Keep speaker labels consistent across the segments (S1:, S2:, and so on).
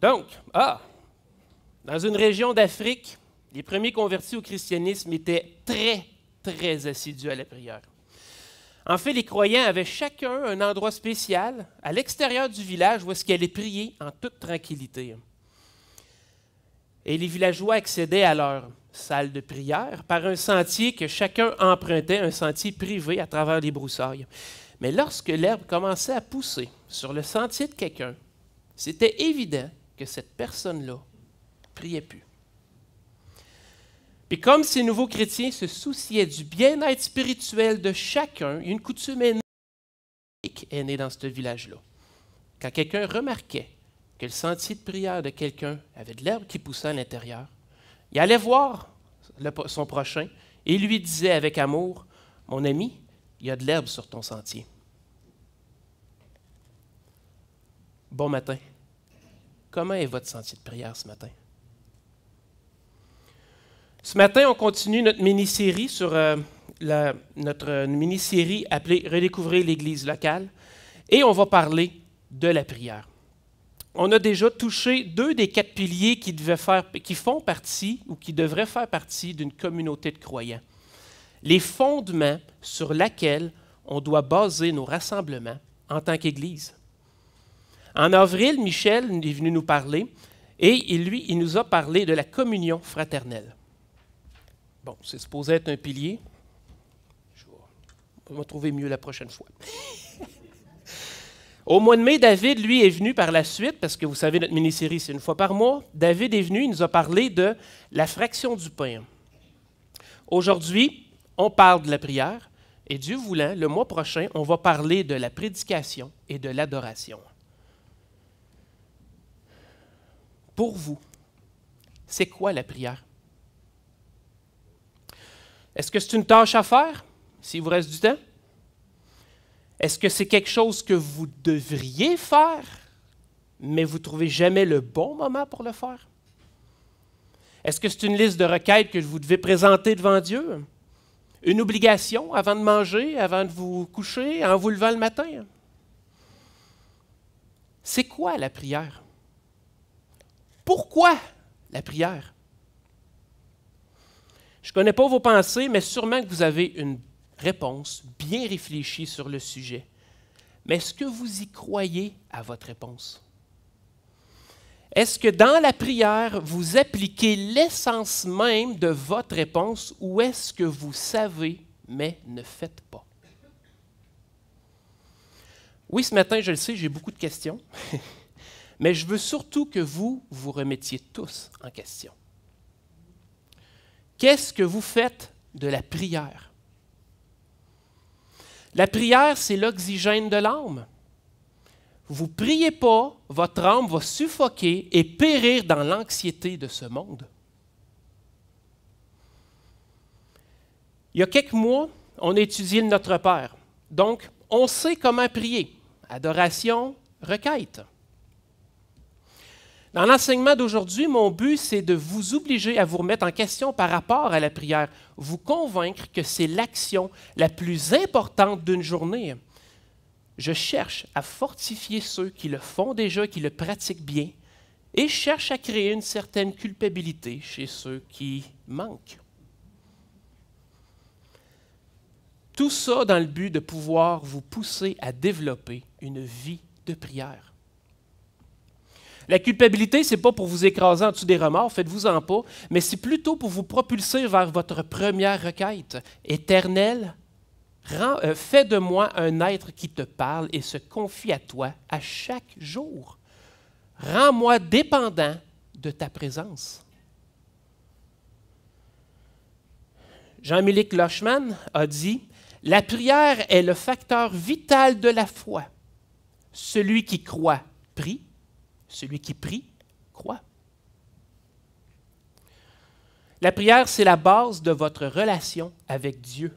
S1: Donc, dans une région d'Afrique, les premiers convertis au christianisme étaient très, très assidus à la prière. En fait, les croyants avaient chacun un endroit spécial à l'extérieur du village où est-ce qu'ils allaient prier en toute tranquillité. Et les villageois accédaient à leur salle de prière par un sentier que chacun empruntait, un sentier privé à travers les broussailles. Mais lorsque l'herbe commençait à pousser sur le sentier de quelqu'un, c'était évident que cette personne-là ne priait plus. Puis comme ces nouveaux chrétiens se souciaient du bien-être spirituel de chacun, une coutume est née dans ce village-là. Quand quelqu'un remarquait que le sentier de prière de quelqu'un avait de l'herbe qui poussait à l'intérieur, il allait voir son prochain et lui disait avec amour, « Mon ami, il y a de l'herbe sur ton sentier. » Bon matin. Comment est votre sentier de prière ce matin? Ce matin, on continue notre mini-série sur notre mini-série appelée « Redécouvrir l'Église locale » et on va parler de la prière. On a déjà touché 2 des 4 piliers qui font partie ou qui devraient faire partie d'une communauté de croyants. Les fondements sur lesquels on doit baser nos rassemblements en tant qu'Église. En avril, Michel est venu nous parler et il nous a parlé de la communion fraternelle. Bon, c'est supposé être un pilier. Je vais me trouver mieux la prochaine fois. Au mois de mai, David, lui, est venu par la suite, parce que vous savez, notre mini-série, c'est 1 fois par mois. David est venu, il nous a parlé de la fraction du pain. Aujourd'hui, on parle de la prière, et Dieu voulant, le mois prochain, on va parler de la prédication et de l'adoration. Pour vous, c'est quoi la prière? Est-ce que c'est une tâche à faire, s'il vous reste du temps? Est-ce que c'est quelque chose que vous devriez faire, mais vous ne trouvez jamais le bon moment pour le faire? Est-ce que c'est une liste de requêtes que vous devez présenter devant Dieu? Une obligation avant de manger, avant de vous coucher, en vous levant le matin? C'est quoi la prière? Pourquoi la prière? Je ne connais pas vos pensées, mais sûrement que vous avez une réponse bien réfléchie sur le sujet. Mais est-ce que vous y croyez à votre réponse? Est-ce que dans la prière, vous appliquez l'essence même de votre réponse ou est-ce que vous savez, mais ne faites pas? Oui, ce matin, je le sais, j'ai beaucoup de questions, mais je veux surtout que vous vous remettiez tous en question. Qu'est-ce que vous faites de la prière? La prière, c'est l'oxygène de l'âme. Vous ne priez pas, votre âme va suffoquer et périr dans l'anxiété de ce monde. Il y a quelques mois, on a étudié le Notre Père. Donc, on sait comment prier. Adoration, requête. Dans l'enseignement d'aujourd'hui, mon but, c'est de vous obliger à vous remettre en question par rapport à la prière, vous convaincre que c'est l'action la plus importante d'une journée. Je cherche à fortifier ceux qui le font déjà, qui le pratiquent bien, et je cherche à créer une certaine culpabilité chez ceux qui manquent. Tout ça dans le but de pouvoir vous pousser à développer une vie de prière. La culpabilité, ce n'est pas pour vous écraser en dessous des remords, faites-vous-en pas, mais c'est plutôt pour vous propulser vers votre première requête. Éternel, fais de moi un être qui te parle et se confie à toi à chaque jour. Rends-moi dépendant de ta présence. Jean-Milik Lochman a dit « La prière est le facteur vital de la foi. Celui qui croit, prie. Celui qui prie, croit. » La prière, c'est la base de votre relation avec Dieu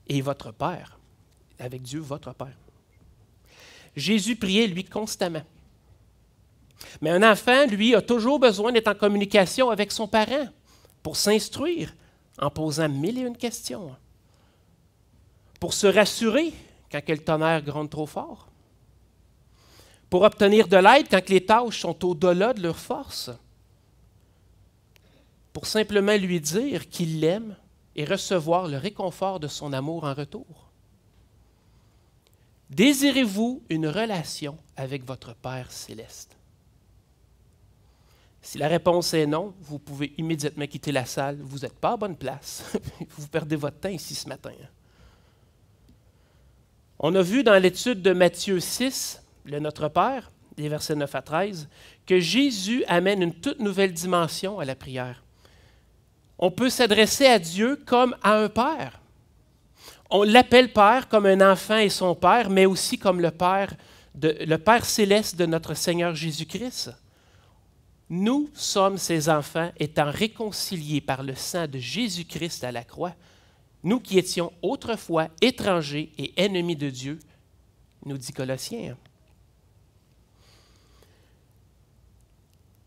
S1: et votre Père. Avec Dieu, votre Père. Jésus priait, lui, constamment. Mais un enfant, lui, a toujours besoin d'être en communication avec son parent pour s'instruire en posant 1001 questions, pour se rassurer quand le tonnerre gronde trop fort, pour obtenir de l'aide quand les tâches sont au-delà de leur force, pour simplement lui dire qu'il l'aime et recevoir le réconfort de son amour en retour? Désirez-vous une relation avec votre Père céleste? Si la réponse est non, vous pouvez immédiatement quitter la salle. Vous n'êtes pas à bonne place. Vous perdez votre temps ici ce matin. On a vu dans l'étude de Matthieu 6, le Notre Père, les versets 9 à 13, que Jésus amène une toute nouvelle dimension à la prière. On peut s'adresser à Dieu comme à un Père. On l'appelle Père comme un enfant et son Père, mais aussi comme le Père céleste de notre Seigneur Jésus-Christ. Nous sommes ses enfants étant réconciliés par le sang de Jésus-Christ à la croix. Nous qui étions autrefois étrangers et ennemis de Dieu, nous dit Colossiens.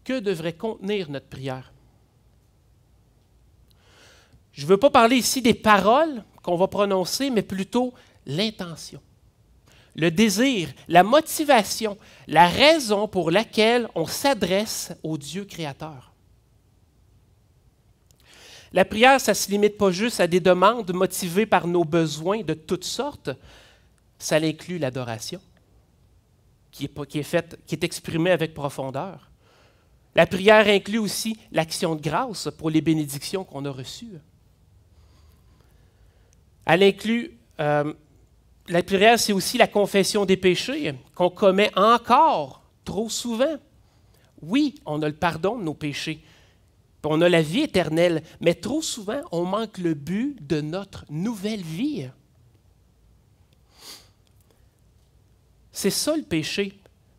S1: Que devrait contenir notre prière? Je ne veux pas parler ici des paroles qu'on va prononcer, mais plutôt l'intention, le désir, la motivation, la raison pour laquelle on s'adresse au Dieu créateur. La prière, ça ne se limite pas juste à des demandes motivées par nos besoins de toutes sortes, ça inclut l'adoration, qui est exprimée avec profondeur. La prière inclut aussi l'action de grâce pour les bénédictions qu'on a reçues. Elle inclut, la prière, c'est aussi la confession des péchés qu'on commet encore trop souvent. Oui, on a le pardon de nos péchés, puis on a la vie éternelle, mais trop souvent, on manque le but de notre nouvelle vie. C'est ça le péché.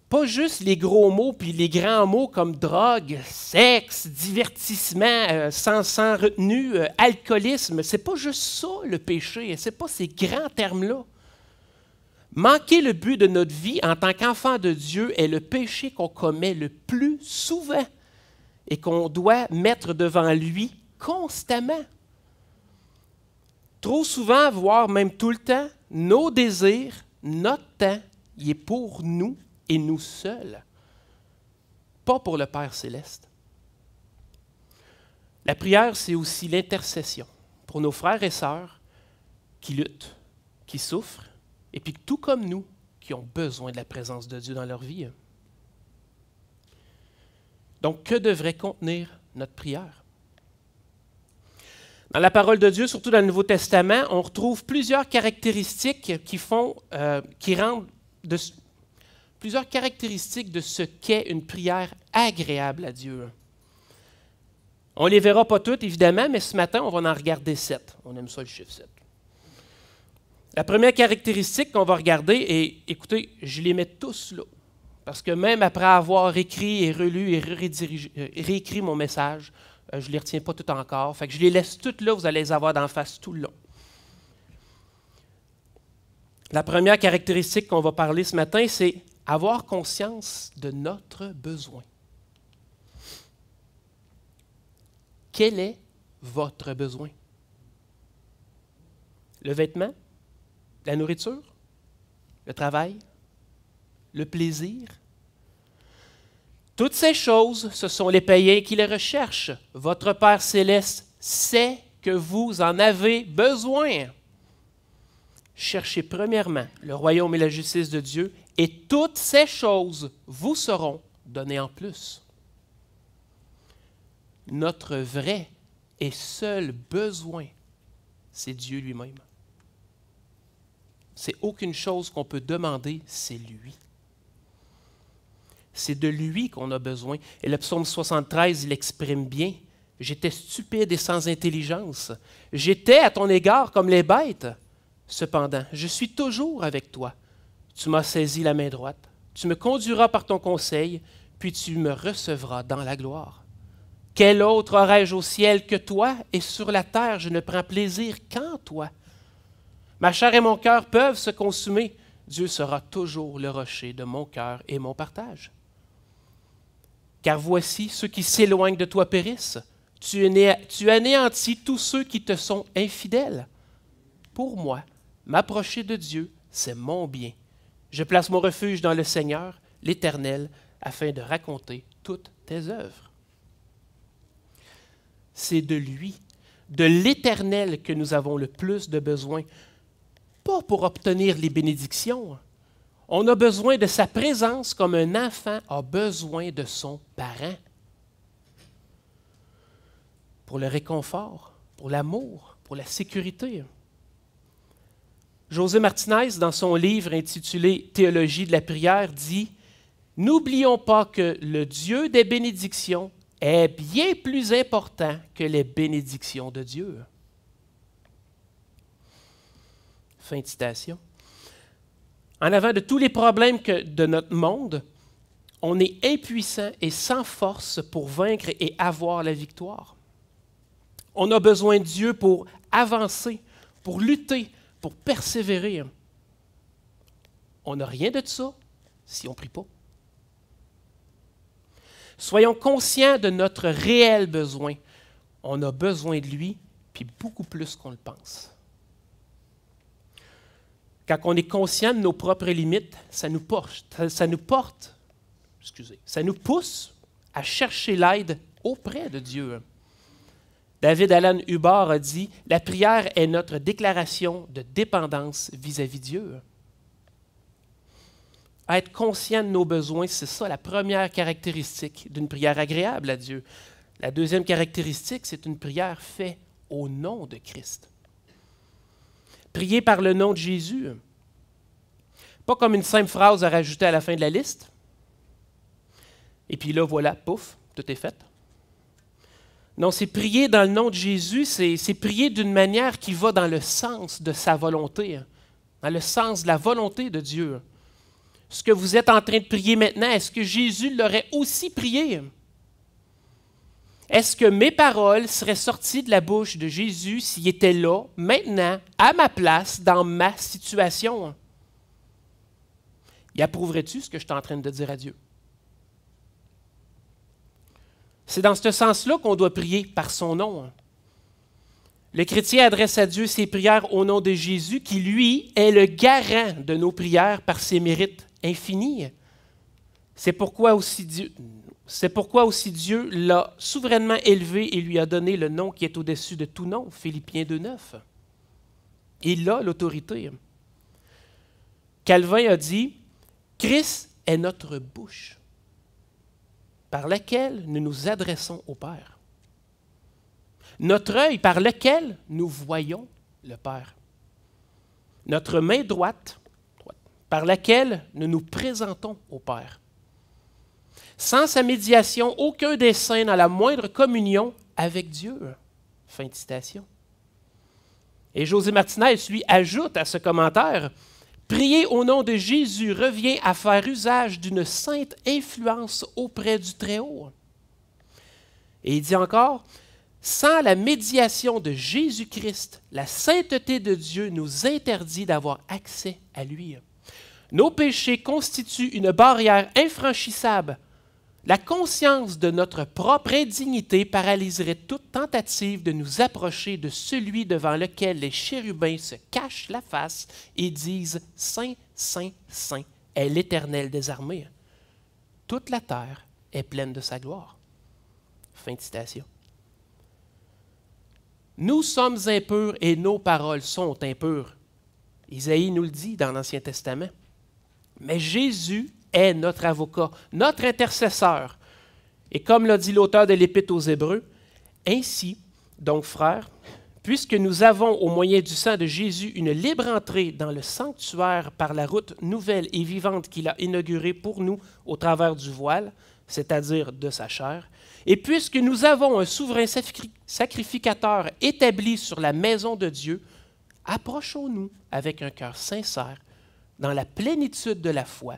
S1: Pas juste les gros mots puis les grands mots comme drogue, sexe, divertissement, sans retenue, alcoolisme. C'est pas juste ça le péché. C'est pas ces grands termes-là. Manquer le but de notre vie en tant qu'enfant de Dieu est le péché qu'on commet le plus souvent et qu'on doit mettre devant lui constamment. Trop souvent, voire même tout le temps, nos désirs, notre temps, il est pour nous et nous seuls, pas pour le Père céleste. La prière, c'est aussi l'intercession pour nos frères et sœurs qui luttent, qui souffrent, et puis tout comme nous, qui ont besoin de la présence de Dieu dans leur vie. Donc, que devrait contenir notre prière? Dans la parole de Dieu, surtout dans le Nouveau Testament, on retrouve plusieurs caractéristiques plusieurs caractéristiques de ce qu'est une prière agréable à Dieu. On ne les verra pas toutes, évidemment, mais ce matin, on va en regarder 7. On aime ça, le chiffre 7. La première caractéristique qu'on va regarder, et écoutez, je les mets tous là, parce que même après avoir écrit et relu et réécrit mon message, je ne les retiens pas toutes encore. Fait que je les laisse toutes là, vous allez les avoir d'en face tout le long. La première caractéristique qu'on va parler ce matin, c'est avoir conscience de notre besoin. Quel est votre besoin? Le vêtement? La nourriture? Le travail? Le plaisir? Toutes ces choses, ce sont les païens qui les recherchent. Votre Père céleste sait que vous en avez besoin. Cherchez premièrement le royaume et la justice de Dieu, et toutes ces choses vous seront données en plus. Notre vrai et seul besoin, c'est Dieu lui-même. C'est aucune chose qu'on peut demander, c'est lui. C'est de lui qu'on a besoin. Et le psaume 73, il exprime bien. J'étais stupide et sans intelligence. J'étais à ton égard comme les bêtes. Cependant, je suis toujours avec toi. Tu m'as saisi la main droite. Tu me conduiras par ton conseil, puis tu me recevras dans la gloire. Quel autre aurais-je au ciel que toi, et sur la terre je ne prends plaisir qu'en toi. Ma chair et mon cœur peuvent se consumer. Dieu sera toujours le rocher de mon cœur et mon partage. Car voici, ceux qui s'éloignent de toi périssent. Tu anéantis tous ceux qui te sont infidèles. Pour moi, m'approcher de Dieu, c'est mon bien. Je place mon refuge dans le Seigneur. l'Éternel afin de raconter toutes tes œuvres. C'est de lui, de l'Éternel que nous avons le plus de besoin, pas pour obtenir les bénédictions. On a besoin de sa présence comme un enfant a besoin de son parent. Pour le réconfort, pour l'amour, pour la sécurité. José Martinez, dans son livre intitulé « Théologie de la prière », dit « N'oublions pas que le Dieu des bénédictions est bien plus important que les bénédictions de Dieu. » Fin de citation. En avant de tous les problèmes de notre monde, on est impuissant et sans force pour vaincre et avoir la victoire. On a besoin de Dieu pour avancer, pour lutter, pour persévérer. On n'a rien de ça si on ne prie pas. Soyons conscients de notre réel besoin. On a besoin de lui, puis beaucoup plus qu'on le pense. Quand on est conscient de nos propres limites, ça nous pousse à chercher l'aide auprès de Dieu. David Alan Hubbard a dit « La prière est notre déclaration de dépendance vis-à-vis de Dieu. » Être conscient de nos besoins, c'est ça la première caractéristique d'une prière agréable à Dieu. La deuxième caractéristique, c'est une prière faite au nom de Christ. Prier par le nom de Jésus, pas comme une simple phrase à rajouter à la fin de la liste. Et puis là, voilà, pouf, tout est fait. Non, c'est prier dans le nom de Jésus, c'est prier d'une manière qui va dans le sens de sa volonté, dans le sens de la volonté de Dieu. Ce que vous êtes en train de prier maintenant, est-ce que Jésus l'aurait aussi prié? Est-ce que mes paroles seraient sorties de la bouche de Jésus s'il était là, maintenant, à ma place, dans ma situation? Y approuverais-tu ce que je suis en train de dire à Dieu? C'est dans ce sens-là qu'on doit prier par son nom. Le chrétien adresse à Dieu ses prières au nom de Jésus, qui, lui, est le garant de nos prières par ses mérites infinis. C'est pourquoi aussi Dieu l'a souverainement élevé et lui a donné le nom qui est au-dessus de tout nom, Philippiens 2,9. Il a l'autorité. Calvin a dit « Christ est notre bouche par laquelle nous nous adressons au Père. Notre œil par lequel nous voyons le Père. Notre main droite par laquelle nous nous présentons au Père. Sans sa médiation, aucun des saints n'a la moindre communion avec Dieu. » Fin de citation. Et José Martinez, lui, ajoute à ce commentaire « Prier au nom de Jésus revient à faire usage d'une sainte influence auprès du Très-Haut. » Et il dit encore « Sans la médiation de Jésus-Christ, la sainteté de Dieu nous interdit d'avoir accès à lui. Nos péchés constituent une barrière infranchissable. La conscience de notre propre indignité paralyserait toute tentative de nous approcher de celui devant lequel les chérubins se cachent la face et disent « Saint, Saint, Saint est l'Éternel des armées. Toute la terre est pleine de sa gloire. » Fin de citation. Nous sommes impurs et nos paroles sont impures. Isaïe nous le dit dans l'Ancien Testament. Mais Jésus est notre avocat, notre intercesseur. Et comme l'a dit l'auteur de l'Épître aux Hébreux, « Ainsi, donc frères, puisque nous avons au moyen du sang de Jésus une libre entrée dans le sanctuaire par la route nouvelle et vivante qu'il a inaugurée pour nous au travers du voile, c'est-à-dire de sa chair, et puisque nous avons un souverain sacrificateur établi sur la maison de Dieu, approchons-nous avec un cœur sincère, dans la plénitude de la foi,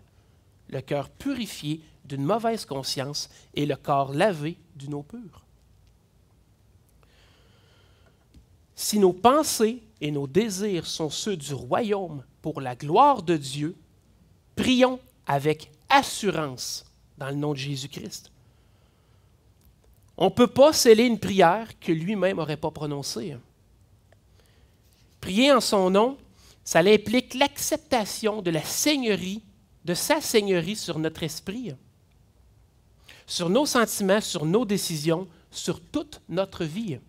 S1: le cœur purifié d'une mauvaise conscience et le corps lavé d'une eau pure. » Si nos pensées et nos désirs sont ceux du royaume pour la gloire de Dieu, prions avec assurance dans le nom de Jésus-Christ. On ne peut pas sceller une prière que lui-même n'aurait pas prononcée. Prier en son nom, ça implique l'acceptation de la seigneurie de sa seigneurie sur notre esprit, sur nos sentiments, sur nos décisions, sur toute notre vie.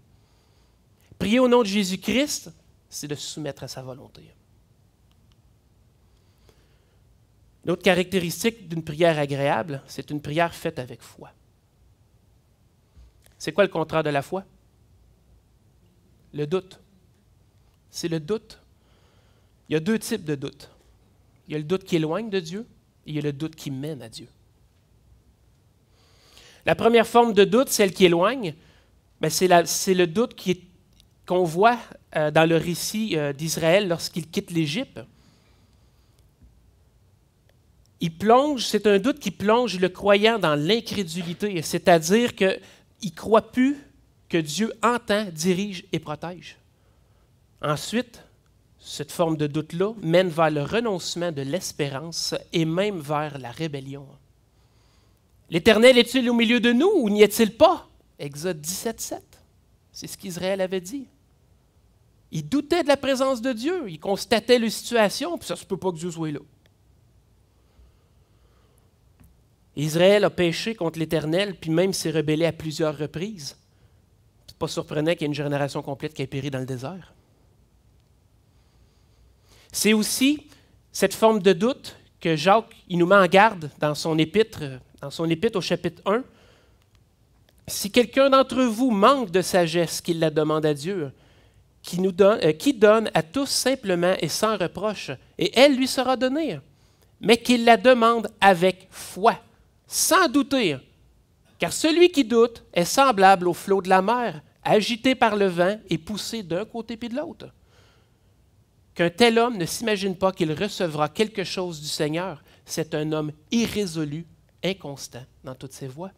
S1: Prier au nom de Jésus-Christ, c'est de se soumettre à sa volonté. L'autre caractéristique d'une prière agréable, c'est une prière faite avec foi. C'est quoi le contraire de la foi? Le doute. C'est le doute. Il y a deux types de doute. Il y a le doute qui éloigne de Dieu et il y a le doute qui mène à Dieu. La première forme de doute, celle qui éloigne, c'est le doute qu'on voit dans le récit d'Israël lorsqu'il quitte l'Égypte. C'est un doute qui plonge le croyant dans l'incrédulité, c'est-à-dire qu'il ne croit plus que Dieu entend, dirige et protège. Ensuite, cette forme de doute-là mène vers le renoncement de l'espérance et même vers la rébellion. L'Éternel est-il au milieu de nous ou n'y est-il pas? Exode 17:7. C'est ce qu'Israël avait dit. Il doutait de la présence de Dieu, il constatait la situation, puis ça ne se peut pas que Dieu soit là. Israël a péché contre l'Éternel, puis même s'est rebellé à plusieurs reprises. Ce n'est pas surprenant qu'il y ait une génération complète qui ait péri dans le désert. C'est aussi cette forme de doute que Jacques il nous met en garde dans son épître au chapitre 1. Si quelqu'un d'entre vous manque de sagesse, qu'il la demande à Dieu, qui donne à tous simplement et sans reproche, et elle lui sera donnée, mais qu'il la demande avec foi, sans douter, car celui qui doute est semblable au flot de la mer, agité par le vent et poussé d'un côté puis de l'autre. Qu'un tel homme ne s'imagine pas qu'il recevra quelque chose du Seigneur, c'est un homme irrésolu, inconstant dans toutes ses voies.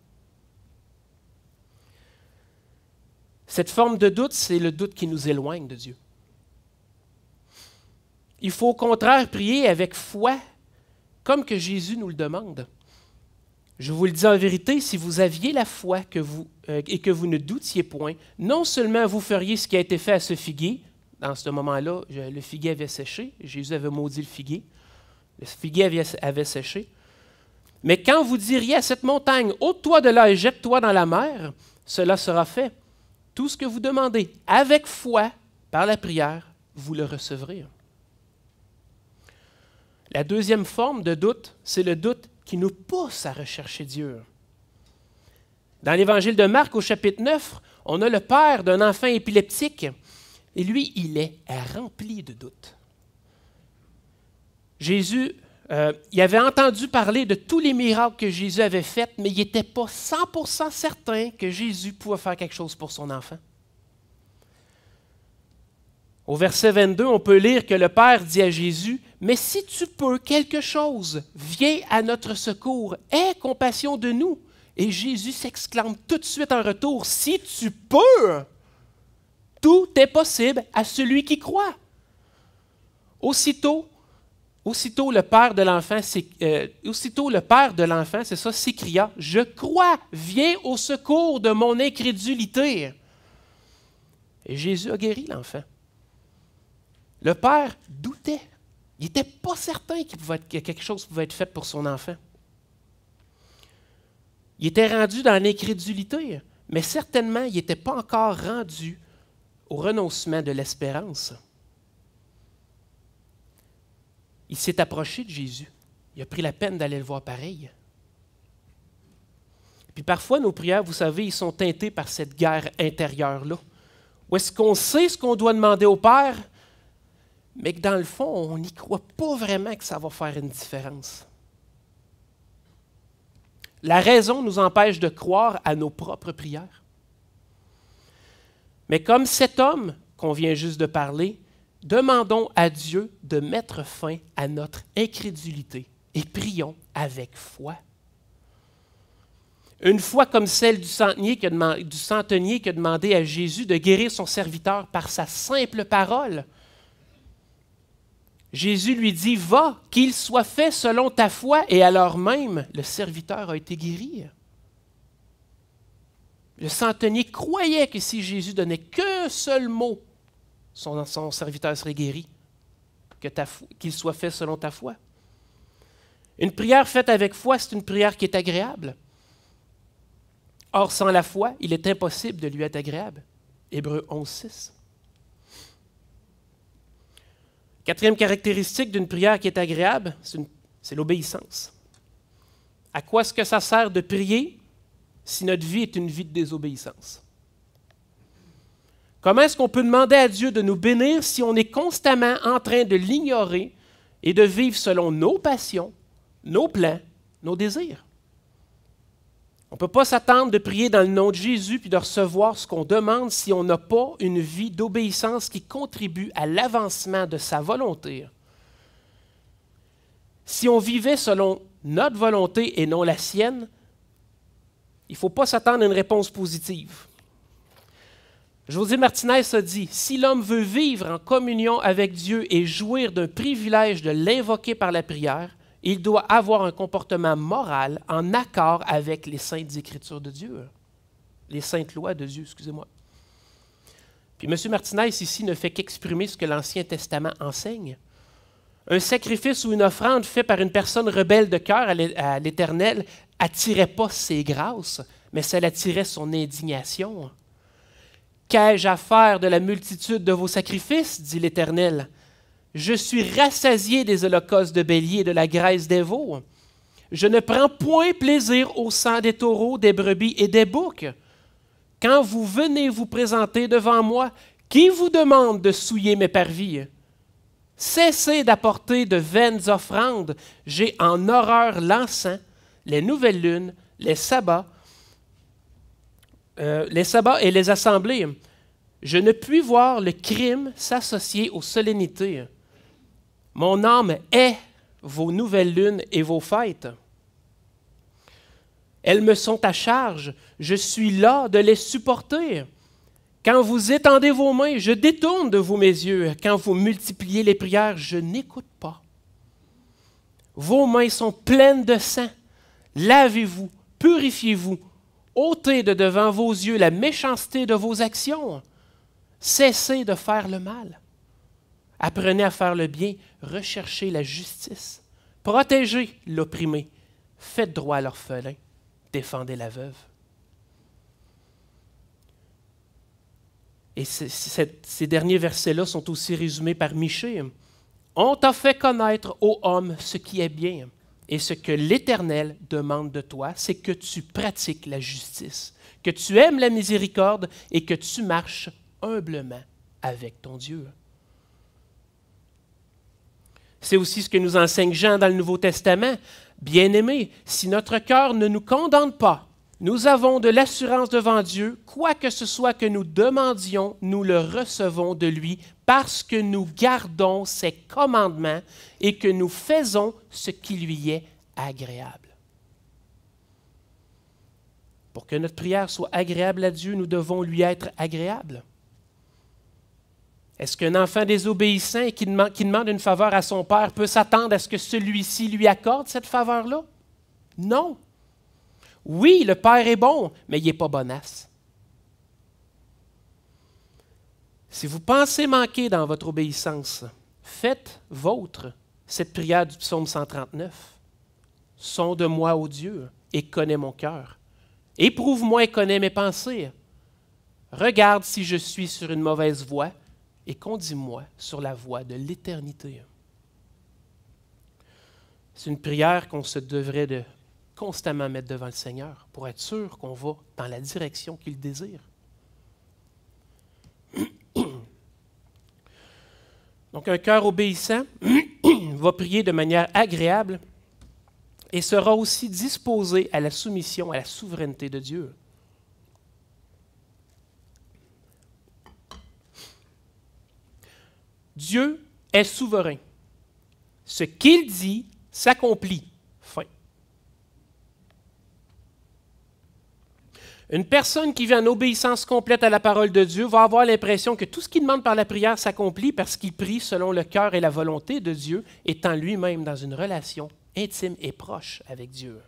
S1: Cette forme de doute, c'est le doute qui nous éloigne de Dieu. Il faut au contraire prier avec foi, comme que Jésus nous le demande. Je vous le dis en vérité, si vous aviez la foi et que vous ne doutiez point, non seulement vous feriez ce qui a été fait à ce figuier, dans ce moment-là, le figuier avait séché, Jésus avait maudit le figuier, avait séché, mais quand vous diriez à cette montagne, ôte-toi de là et jette-toi dans la mer, cela sera fait. Tout ce que vous demandez avec foi, par la prière, vous le recevrez. La deuxième forme de doute, c'est le doute qui nous pousse à rechercher Dieu. Dans l'Évangile de Marc, au chapitre 9, on a le père d'un enfant épileptique, et lui, il est rempli de doutes. Jésus, il avait entendu parler de tous les miracles que Jésus avait faits, mais il n'était pas 100% certain que Jésus pouvait faire quelque chose pour son enfant. Au verset 22, on peut lire que le Père dit à Jésus, « Mais si tu peux quelque chose, viens à notre secours, aie compassion de nous. » Et Jésus s'exclame tout de suite en retour, « Si tu peux, tout est possible à celui qui croit. » Aussitôt le père de l'enfant, c'est ça, s'écria, « Je crois, viens au secours de mon incrédulité. » Et Jésus a guéri l'enfant. Le père doutait. Il n'était pas certain que quelque chose pouvait être fait pour son enfant. Il était rendu dans l'incrédulité, mais certainement, il n'était pas encore rendu au renoncement de l'espérance. Il s'est approché de Jésus. Il a pris la peine d'aller le voir pareil. Puis parfois, nos prières, vous savez, ils sont teintées par cette guerre intérieure-là. Où est-ce qu'on sait ce qu'on doit demander au Père, mais que dans le fond, on n'y croit pas vraiment que ça va faire une différence. La raison nous empêche de croire à nos propres prières. Mais comme cet homme qu'on vient juste de parler, demandons à Dieu de mettre fin à notre incrédulité et prions avec foi. Une foi comme celle du centenier qui a demandé à Jésus de guérir son serviteur par sa simple parole. Jésus lui dit, « Va, qu'il soit fait selon ta foi. » Et alors même, le serviteur a été guéri. Le centenier croyait que si Jésus donnait qu'un seul mot, son serviteur serait guéri, qu'il soit fait selon ta foi. Une prière faite avec foi, c'est une prière qui est agréable. Or, sans la foi, il est impossible de lui être agréable. Hébreux 11:6. Quatrième caractéristique d'une prière qui est agréable, c'est l'obéissance. À quoi est-ce que ça sert de prier si notre vie est une vie de désobéissance? Comment est-ce qu'on peut demander à Dieu de nous bénir si on est constamment en train de l'ignorer et de vivre selon nos passions, nos plans, nos désirs? On ne peut pas s'attendre de prier dans le nom de Jésus puis de recevoir ce qu'on demande si on n'a pas une vie d'obéissance qui contribue à l'avancement de sa volonté. Si on vivait selon notre volonté et non la sienne, il ne faut pas s'attendre à une réponse positive. José Martinez a dit, si l'homme veut vivre en communion avec Dieu et jouir d'un privilège de l'invoquer par la prière, il doit avoir un comportement moral en accord avec les saintes écritures de Dieu, les saintes lois de Dieu, excusez-moi. Puis M. Martinez ici ne fait qu'exprimer ce que l'Ancien Testament enseigne. Un sacrifice ou une offrande fait par une personne rebelle de cœur à l'Éternel n'attirait pas ses grâces, mais ça attirait son indignation. « Qu'ai-je à faire de la multitude de vos sacrifices, dit l'Éternel. Je suis rassasié des holocaustes de béliers et de la graisse des veaux. Je ne prends point plaisir au sang des taureaux, des brebis et des boucs. Quand vous venez vous présenter devant moi, qui vous demande de souiller mes parvis? Cessez d'apporter de vaines offrandes. J'ai en horreur l'encens, les nouvelles lunes, les sabbats et les assemblées. Je ne puis voir le crime s'associer aux solennités. Mon âme hait vos nouvelles lunes et vos fêtes. Elles me sont à charge, je suis là de les supporter. Quand vous étendez vos mains, je détourne de vous mes yeux. Quand vous multipliez les prières, je n'écoute pas. Vos mains sont pleines de sang. Lavez-vous, purifiez-vous. Ôtez de devant vos yeux la méchanceté de vos actions. Cessez de faire le mal. Apprenez à faire le bien, recherchez la justice. Protégez l'opprimé. Faites droit à l'orphelin. Défendez la veuve. Et ces derniers versets-là sont aussi résumés par Michée. On t'a fait connaître, ô homme, ce qui est bien. Et ce que l'Éternel demande de toi, c'est que tu pratiques la justice, que tu aimes la miséricorde et que tu marches humblement avec ton Dieu. C'est aussi ce que nous enseigne Jean dans le Nouveau Testament. Bien-aimés, si notre cœur ne nous condamne pas, nous avons de l'assurance devant Dieu, quoi que ce soit que nous demandions, nous le recevons de lui parce que nous gardons ses commandements et que nous faisons ce qui lui est agréable. Pour que notre prière soit agréable à Dieu, nous devons lui être agréables. Est-ce qu'un enfant désobéissant qui demande une faveur à son père peut s'attendre à ce que celui-ci lui accorde cette faveur-là? Non. Oui, le père est bon, mais il n'est pas bonasse. Si vous pensez manquer dans votre obéissance, faites vôtre cette prière du psaume 139. Sonde-moi, ô Dieu, et connais mon cœur. Éprouve-moi et connais mes pensées. Regarde si je suis sur une mauvaise voie et conduis-moi sur la voie de l'éternité. C'est une prière qu'on se devrait de constamment mettre devant le Seigneur pour être sûr qu'on va dans la direction qu'il désire. Donc, un cœur obéissant va prier de manière agréable et sera aussi disposé à la soumission, à la souveraineté de Dieu. Dieu est souverain. Ce qu'il dit s'accomplit. Fin. Une personne qui vit en obéissance complète à la parole de Dieu va avoir l'impression que tout ce qu'il demande par la prière s'accomplit parce qu'il prie selon le cœur et la volonté de Dieu, étant lui-même dans une relation intime et proche avec Dieu.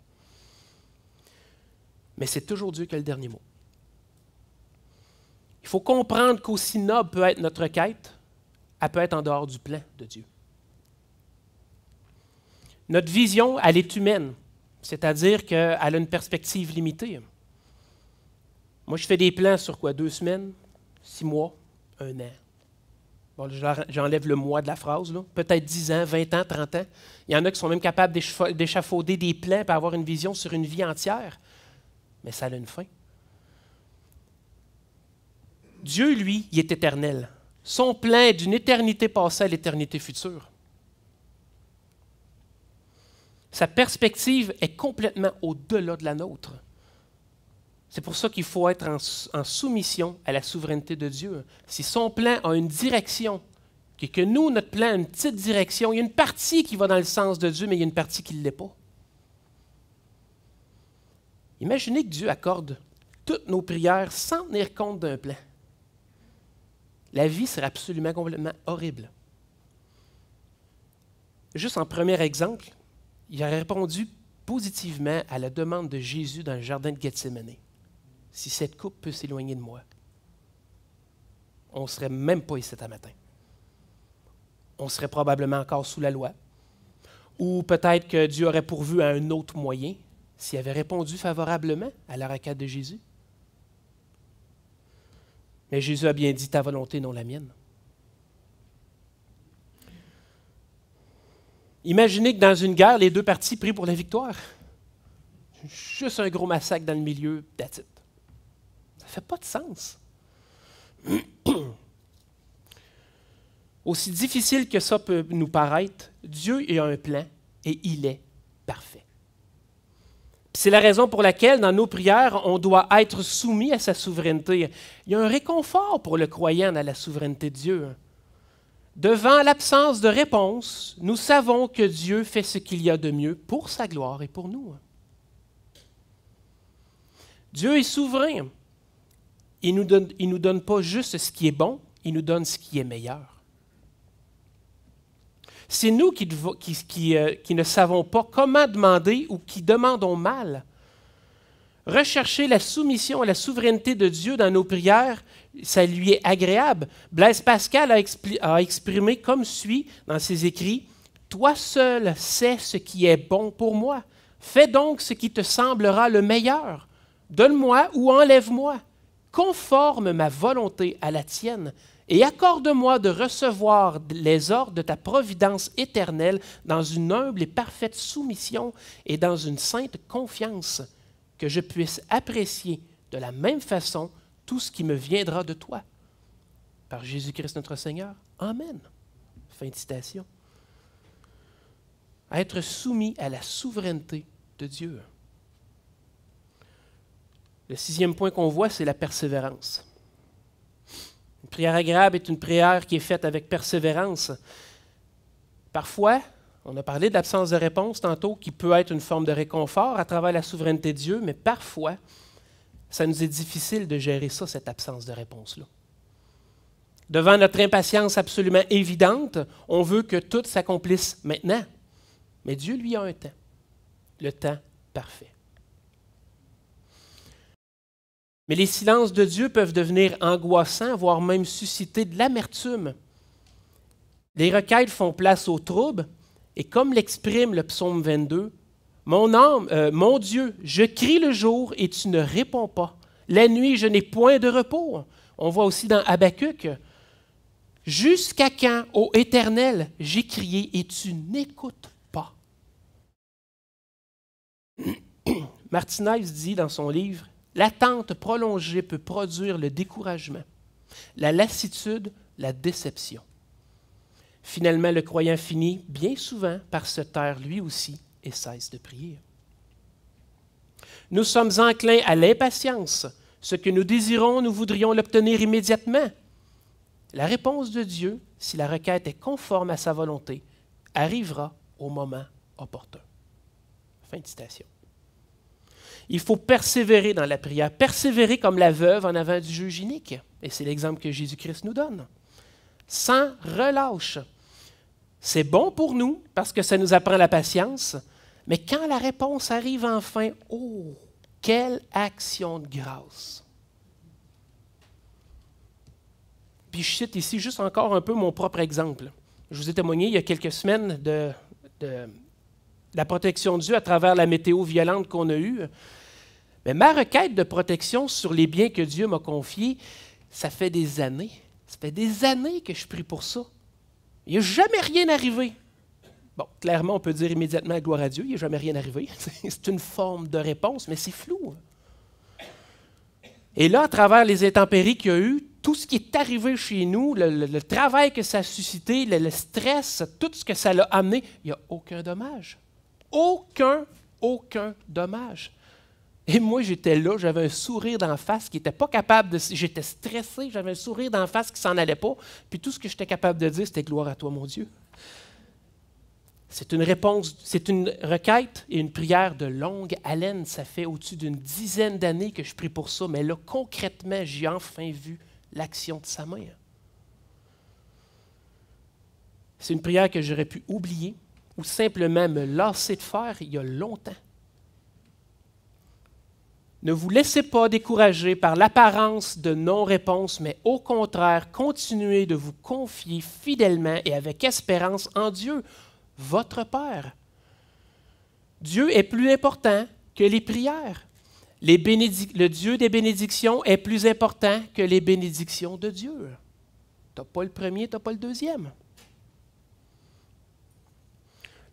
S1: Mais c'est toujours Dieu qui a le dernier mot. Il faut comprendre qu'aussi noble peut être notre quête, elle peut être en dehors du plan de Dieu. Notre vision, elle est humaine, c'est-à-dire qu'elle a une perspective limitée. Moi, je fais des plans sur quoi? 2 semaines, 6 mois, 1 an. Bon, j'enlève le mois de la phrase, là. Peut-être 10 ans, 20 ans, 30 ans. Il y en a qui sont même capables d'échafauder des plans et avoir une vision sur une vie entière. Mais ça a une fin. Dieu, lui, il est éternel. Son plan est d'une éternité passée à l'éternité future. Sa perspective est complètement au-delà de la nôtre. C'est pour ça qu'il faut être en soumission à la souveraineté de Dieu. Si son plan a une direction, et que nous, notre plan a une petite direction, il y a une partie qui va dans le sens de Dieu, mais il y a une partie qui ne l'est pas. Imaginez que Dieu accorde toutes nos prières sans tenir compte d'un plan. La vie serait absolument complètement horrible. Juste en premier exemple, il a répondu positivement à la demande de Jésus dans le jardin de Gethsémani. Si cette coupe peut s'éloigner de moi, on ne serait même pas ici ce matin. On serait probablement encore sous la loi. Ou peut-être que Dieu aurait pourvu à un autre moyen s'il avait répondu favorablement à la requête de Jésus. Mais Jésus a bien dit ta volonté, non la mienne. Imaginez que dans une guerre, les deux parties prient pour la victoire. Juste un gros massacre dans le milieu, that's it. Ça ne fait pas de sens. Aussi difficile que ça peut nous paraître, Dieu a un plan et il est parfait. C'est la raison pour laquelle, dans nos prières, on doit être soumis à sa souveraineté. Il y a un réconfort pour le croyant dans la souveraineté de Dieu. Devant l'absence de réponse, nous savons que Dieu fait ce qu'il y a de mieux pour sa gloire et pour nous. Dieu est souverain. Il ne nous donne pas juste ce qui est bon, il nous donne ce qui est meilleur. C'est nous qui ne savons pas comment demander ou qui demandons mal. Rechercher la soumission à la souveraineté de Dieu dans nos prières, ça lui est agréable. Blaise Pascal a exprimé comme suit dans ses écrits, « Toi seul sais ce qui est bon pour moi. Fais donc ce qui te semblera le meilleur. Donne-moi ou enlève-moi. Conforme ma volonté à la tienne. Et accorde-moi de recevoir les ordres de ta providence éternelle dans une humble et parfaite soumission et dans une sainte confiance, que je puisse apprécier de la même façon tout ce qui me viendra de toi. Par Jésus-Christ notre Seigneur. Amen. » Fin de citation. Être soumis à la souveraineté de Dieu. Le 6e point qu'on voit, c'est la persévérance. Une prière agréable est une prière qui est faite avec persévérance. Parfois, on a parlé de l'absence de réponse tantôt, qui peut être une forme de réconfort à travers la souveraineté de Dieu, mais parfois, ça nous est difficile de gérer ça, cette absence de réponse-là. Devant notre impatience absolument évidente, on veut que tout s'accomplisse maintenant. Mais Dieu, lui, a un temps, le temps parfait. Mais les silences de Dieu peuvent devenir angoissants, voire même susciter de l'amertume. Les requêtes font place au trouble, et comme l'exprime le psaume 22, « Mon Dieu, je crie le jour et tu ne réponds pas. La nuit, je n'ai point de repos. » On voit aussi dans Habakkuk, « Jusqu'à quand, ô Éternel, j'ai crié et tu n'écoutes pas. » Martinez dit dans son livre, « L'attente prolongée peut produire le découragement, la lassitude, la déception. » Finalement, le croyant finit bien souvent par se taire lui aussi et cesse de prier. Nous sommes enclins à l'impatience. Ce que nous désirons, nous voudrions l'obtenir immédiatement. La réponse de Dieu, si la requête est conforme à sa volonté, arrivera au moment opportun. Fin de citation. Il faut persévérer dans la prière, persévérer comme la veuve en avant du juge inique. Et c'est l'exemple que Jésus-Christ nous donne. Sans relâche. C'est bon pour nous parce que ça nous apprend la patience, mais quand la réponse arrive enfin, oh, quelle action de grâce! Puis je cite ici juste encore un peu mon propre exemple. Je vous ai témoigné il y a quelques semaines la protection de Dieu à travers la météo violente qu'on a eue. Mais ma requête de protection sur les biens que Dieu m'a confiés, ça fait des années. Ça fait des années que je prie pour ça. Il n'y a jamais rien arrivé. Bon, clairement, on peut dire immédiatement gloire à Dieu, il n'y a jamais rien arrivé. C'est une forme de réponse, mais c'est flou. Et là, à travers les intempéries qu'il y a eu, tout ce qui est arrivé chez nous, le travail que ça a suscité, le stress, tout ce que ça l'a amené, il n'y a aucun dommage. Aucun dommage. Et moi, j'étais là, j'avais un sourire d'en face qui n'était pas capable de... J'étais stressé, j'avais un sourire d'en face qui s'en allait pas. Puis tout ce que j'étais capable de dire, c'était « Gloire à toi, mon Dieu ». C'est une réponse, c'est une requête et une prière de longue haleine. Ça fait au-dessus d'une dizaine d'années que je prie pour ça, mais là, concrètement, j'ai enfin vu l'action de sa main. C'est une prière que j'aurais pu oublier ou simplement me lasser de faire il y a longtemps. Ne vous laissez pas décourager par l'apparence de non-réponse, mais au contraire, continuez de vous confier fidèlement et avec espérance en Dieu, votre Père. Dieu est plus important que les prières. Le Dieu des bénédictions est plus important que les bénédictions de Dieu. Tu n'as pas le premier, tu n'as pas le deuxième.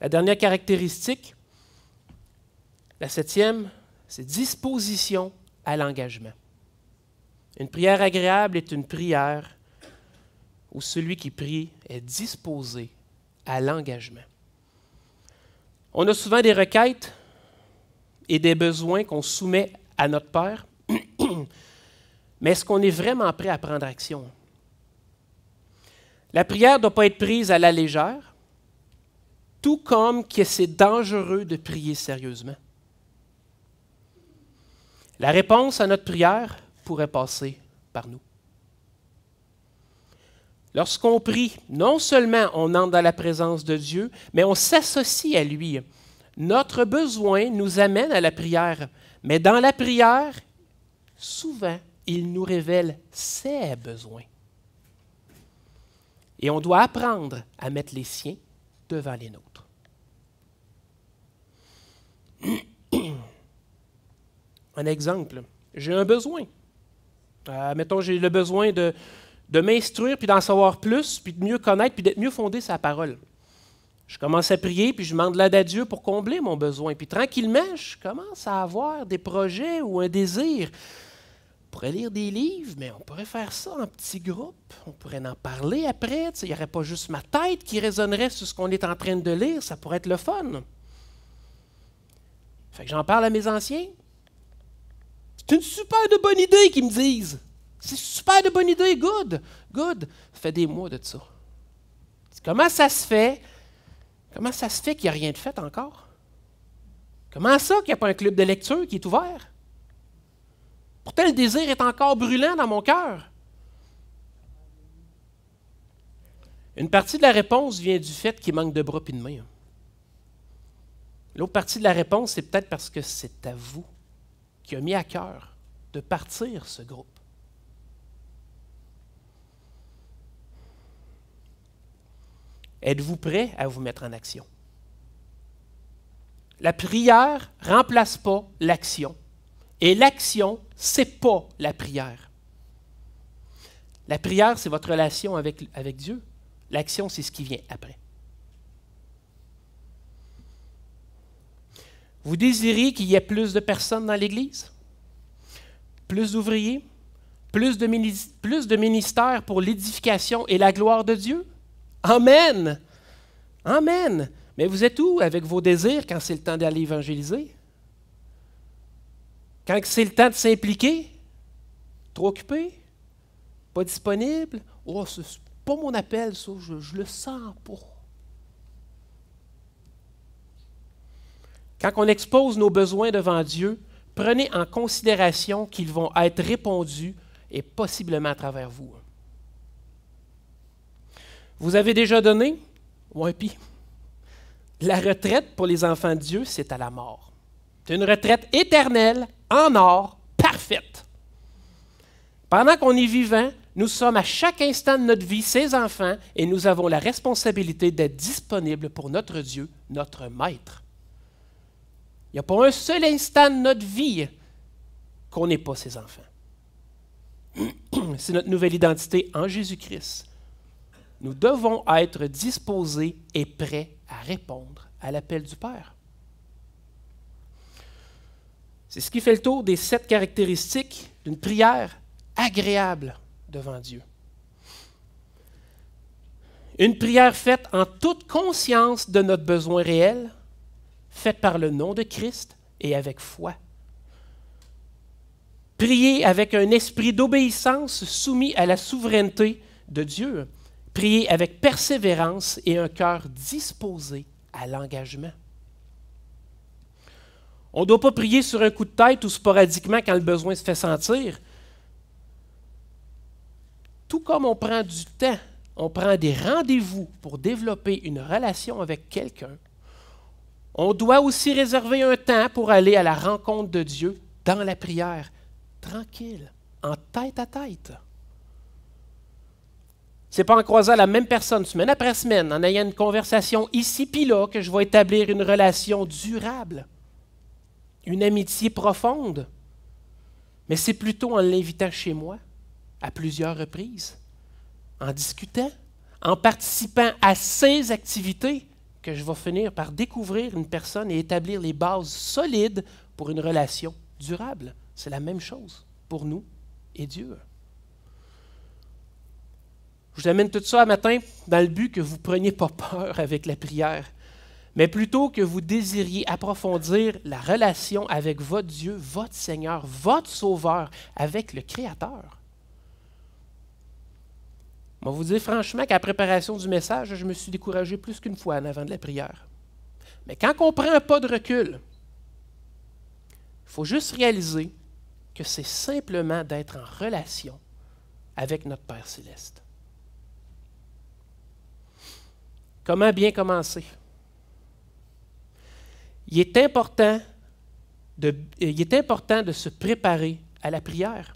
S1: La dernière caractéristique, la 7e, c'est disposition à l'engagement. Une prière agréable est une prière où celui qui prie est disposé à l'engagement. On a souvent des requêtes et des besoins qu'on soumet à notre Père, mais est-ce qu'on est vraiment prêt à prendre action? La prière ne doit pas être prise à la légère, tout comme que c'est dangereux de prier sérieusement. La réponse à notre prière pourrait passer par nous. Lorsqu'on prie, non seulement on entre dans la présence de Dieu, mais on s'associe à lui. Notre besoin nous amène à la prière, mais dans la prière, souvent, il nous révèle ses besoins. Et on doit apprendre à mettre les siens devant les nôtres. Un exemple, j'ai un besoin. Mettons, j'ai le besoin de m'instruire, puis d'en savoir plus, puis de mieux connaître, puis d'être mieux fondé sur la parole. Je commence à prier, puis je demande l'aide à Dieu pour combler mon besoin. Puis tranquillement, je commence à avoir des projets ou un désir. On pourrait lire des livres, mais on pourrait faire ça en petits groupes. On pourrait en parler après. Il n'y aurait pas juste ma tête qui résonnerait sur ce qu'on est en train de lire. Ça pourrait être le fun. Fait que j'en parle à mes anciens. C'est une super de bonne idée qu'ils me disent. C'est super de bonne idée, good. Ça fait des mois de ça. Comment ça se fait? Comment ça se fait qu'il n'y a rien de fait encore? Comment ça qu'il n'y a pas un club de lecture qui est ouvert? Pourtant, le désir est encore brûlant dans mon cœur. Une partie de la réponse vient du fait qu'il manque de bras et de mains. L'autre partie de la réponse, c'est peut-être parce que c'est à vous qui a mis à cœur de partir ce groupe. Êtes-vous prêt à vous mettre en action? La prière ne remplace pas l'action. Et l'action, ce n'est pas la prière. La prière, c'est votre relation avec Dieu. L'action, c'est ce qui vient après. Vous désirez qu'il y ait plus de personnes dans l'Église? Plus d'ouvriers? Plus de ministères pour l'édification et la gloire de Dieu? Amen! Amen! Mais vous êtes où avec vos désirs quand c'est le temps d'aller évangéliser? Quand c'est le temps de s'impliquer? Trop occupé? Pas disponible? Oh, c'est pas mon appel, ça, je le sens pas. Quand on expose nos besoins devant Dieu, prenez en considération qu'ils vont être répondus et possiblement à travers vous. Vous avez déjà donné? Oui, puis la retraite pour les enfants de Dieu, c'est à la mort. C'est une retraite éternelle, en or, parfaite. Pendant qu'on est vivant, nous sommes à chaque instant de notre vie ses enfants et nous avons la responsabilité d'être disponibles pour notre Dieu, notre Maître. Il n'y a pas un seul instant de notre vie qu'on n'est pas ses enfants. C'est notre nouvelle identité en Jésus-Christ. Nous devons être disposés et prêts à répondre à l'appel du Père. C'est ce qui fait le tour des 7 caractéristiques d'une prière agréable devant Dieu. Une prière faite en toute conscience de notre besoin réel, faite par le nom de Christ et avec foi. Prier avec un esprit d'obéissance soumis à la souveraineté de Dieu. Prier avec persévérance et un cœur disposé à l'engagement. On ne doit pas prier sur un coup de tête ou sporadiquement quand le besoin se fait sentir. Tout comme on prend du temps, on prend des rendez-vous pour développer une relation avec quelqu'un, on doit aussi réserver un temps pour aller à la rencontre de Dieu dans la prière, tranquille, en tête à tête. Ce n'est pas en croisant la même personne semaine après semaine, en ayant une conversation ici puis là, que je vais établir une relation durable, une amitié profonde. Mais c'est plutôt en l'invitant chez moi, à plusieurs reprises, en discutant, en participant à ces activités, que je vais finir par découvrir une personne et établir les bases solides pour une relation durable. C'est la même chose pour nous et Dieu. Je vous amène tout ça un matin dans le but que vous ne preniez pas peur avec la prière, mais plutôt que vous désiriez approfondir la relation avec votre Dieu, votre Seigneur, votre Sauveur, avec le Créateur. Je vais vous dire franchement qu'à la préparation du message, je me suis découragé plus qu'une fois en avant de la prière. Mais quand on prend un pas de recul, il faut juste réaliser que c'est simplement d'être en relation avec notre Père céleste. Comment bien commencer? Il est important de se préparer à la prière.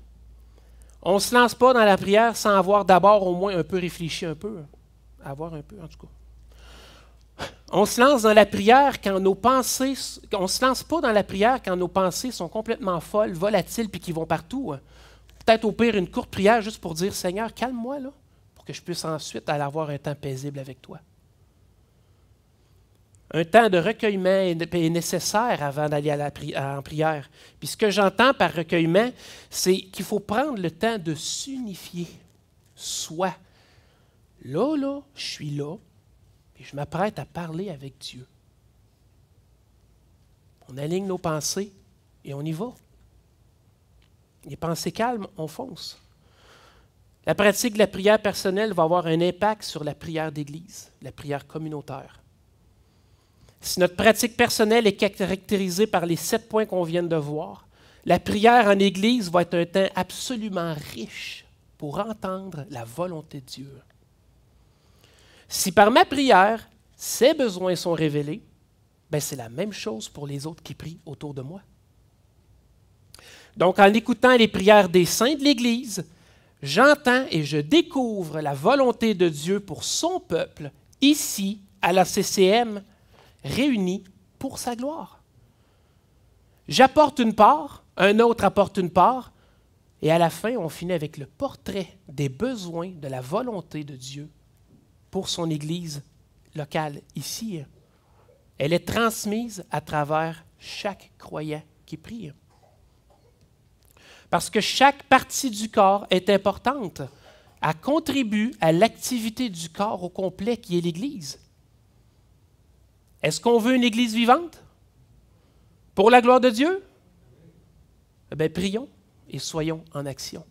S1: On ne se lance pas dans la prière sans avoir d'abord au moins un peu réfléchi un peu. Avoir un peu, en tout cas. On se lance dans la prière quand nos pensées... On ne se lance pas dans la prière quand nos pensées sont complètement folles, volatiles, puis qui vont partout. Peut-être au pire une courte prière juste pour dire « Seigneur, calme-moi, là, pour que je puisse ensuite aller avoir un temps paisible avec toi. » Un temps de recueillement est nécessaire avant d'aller en prière. Puis ce que j'entends par recueillement, c'est qu'il faut prendre le temps de s'unifier. Soit, là, je suis là, et je m'apprête à parler avec Dieu. On aligne nos pensées et on y va. Les pensées calmes, on fonce. La pratique de la prière personnelle va avoir un impact sur la prière d'Église, la prière communautaire. Si notre pratique personnelle est caractérisée par les 7 points qu'on vient de voir, la prière en Église va être un temps absolument riche pour entendre la volonté de Dieu. Si par ma prière, ces besoins sont révélés, ben c'est la même chose pour les autres qui prient autour de moi. Donc, en écoutant les prières des saints de l'Église, j'entends et je découvre la volonté de Dieu pour son peuple, ici, à la CCM, réunis pour sa gloire. J'apporte une part, un autre apporte une part, et à la fin, on finit avec le portrait des besoins de la volonté de Dieu pour son Église locale ici. Elle est transmise à travers chaque croyant qui prie. Parce que chaque partie du corps est importante. Elle contribue à l'activité du corps au complet qui est l'Église. Est-ce qu'on veut une Église vivante? Pour la gloire de Dieu? Eh bien, prions et soyons en action.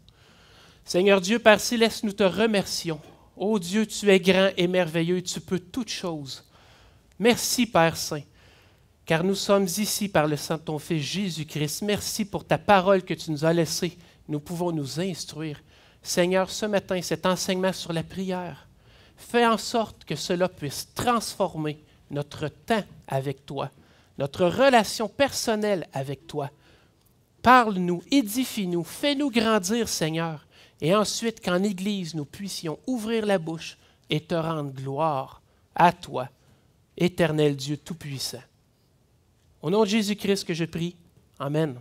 S1: Seigneur Dieu, Père Céleste, nous te remercions. Ô Dieu, tu es grand et merveilleux, tu peux toutes choses. Merci, Père Saint, car nous sommes ici par le sang de ton Fils Jésus-Christ. Merci pour ta parole que tu nous as laissée. Nous pouvons nous instruire. Seigneur, ce matin, cet enseignement sur la prière, fais en sorte que cela puisse transformer notre temps avec toi, notre relation personnelle avec toi. Parle-nous, édifie-nous, fais-nous grandir, Seigneur, et ensuite qu'en Église, nous puissions ouvrir la bouche et te rendre gloire à toi, éternel Dieu Tout-Puissant. Au nom de Jésus-Christ que je prie. Amen.